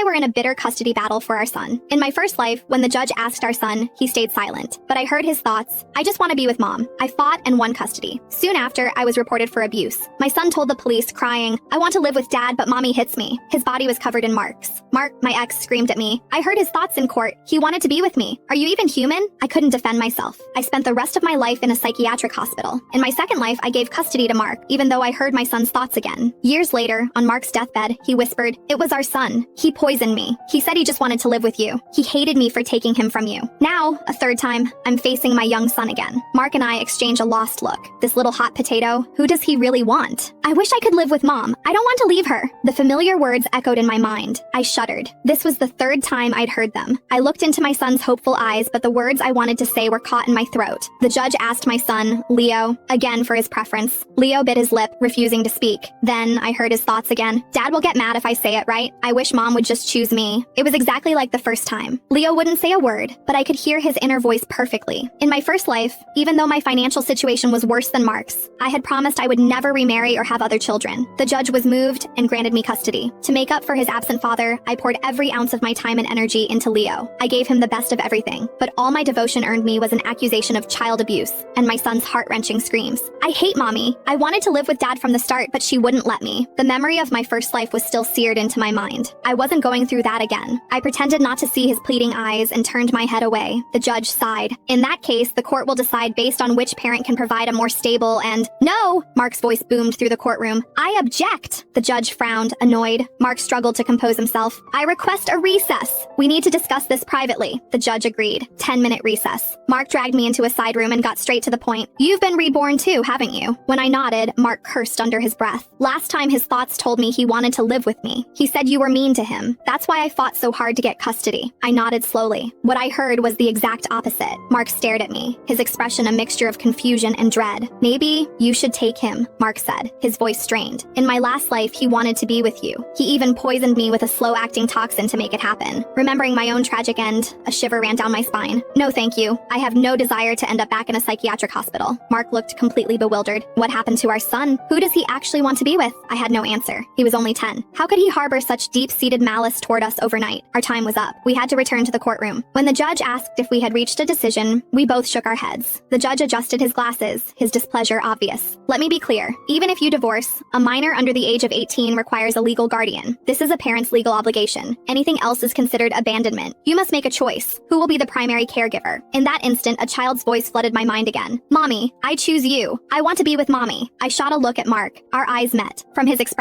were in a bitter custody battle for our son. In my first life, when the judge asked our son, he stayed silent. But I heard his thoughts. I just want to be with mom. I fought and won custody. Soon after, I was reported for abuse. My son told the police, crying, "I want to live with dad, but mommy hits me." His body was covered in marks. Mark, my ex, screamed at me. I heard his thoughts in court. He wanted to be with me. Are you even human? I couldn't defend myself. I spent the rest of my life in a psychiatric hospital. In my second life, I gave custody to Mark, even though I heard my son's thoughts again. Years later, on Mark's deathbed, he whispered, "It was our son. He poisoned me. He said he just wanted to live with you. He hated me for taking him from you." Now, a third time, I'm facing my young son again. Mark and I exchange a lost look. This little hot potato, who does he really want? I wish I could live with mom. I don't want to leave her. The familiar words echoed in my mind. I shuddered. This was the third time I'd heard them. I looked into my son's hopeful eyes, but the words I wanted to say were caught in my throat. The judge asked my son, Leo, again for his preference. Leo bit his lip, refusing to speak. Then I heard his thoughts again. Dad will get mad if I say it, right? I wish mom would just choose me. It was exactly like the first time. Leo wouldn't say a word, but I could hear his inner voice perfectly. In my first life, even though my financial situation was worse than Mark's, I had promised I would never remarry or have other children. The judge was moved and granted me custody. To make up for his absent father, I poured every ounce of my time and energy into Leo. I gave him the best of everything, but all my devotion earned me was an accusation of child abuse and my son's heart-wrenching screams. I hate mommy. I wanted to live with dad from the start, but she wouldn't let me. The memory of my first life was still seared into my mind. I wasn't going through that again. I pretended not to see his pleading eyes and turned my head away. The judge sighed. In that case, the court will decide based on which parent can provide a more stable and— No! Mark's voice boomed through the courtroom. I object! The judge frowned, annoyed. Mark struggled to compose himself. I request a recess. We need to discuss this privately. The judge agreed. 10-minute recess. Mark dragged me into a side room and got straight to the point. You've been reborn too, haven't you? When I nodded, Mark cursed under his breath. Last time his thoughts told me he wanted to live with me. He said you were mean to him. That's why I fought so hard to get custody. I nodded slowly. What I heard was the exact opposite. Mark stared at me, his expression a mixture of confusion and dread. Maybe you should take him, Mark said, his voice strained. In my last life, he wanted to be with you. He even poisoned me with a slow-acting toxin to make it happen. Remembering my own tragic end, a shiver ran down my spine. No thank you. I have no desire to end up back in a psychiatric hospital. Mark looked completely bewildered. What happened to our son? Who does he actually want to be with? I had no answer. He was only 10. How could he harbor such deep-seated malice toward us overnight? Our time was up. We had to return to the courtroom. When the judge asked if we had reached a decision, we both shook our heads. The judge adjusted his glasses, his displeasure obvious. Let me be clear. Even if you divorce, a minor under the age of 18 requires a legal guardian. This is a parent's legal obligation. Anything else is considered abandonment. You must make a choice. Who will be the primary caregiver? In that instant, a child's voice flooded my mind again. Mommy, I choose you. I want to be with mommy. I shot a look at Mark. Our eyes met. From his expression,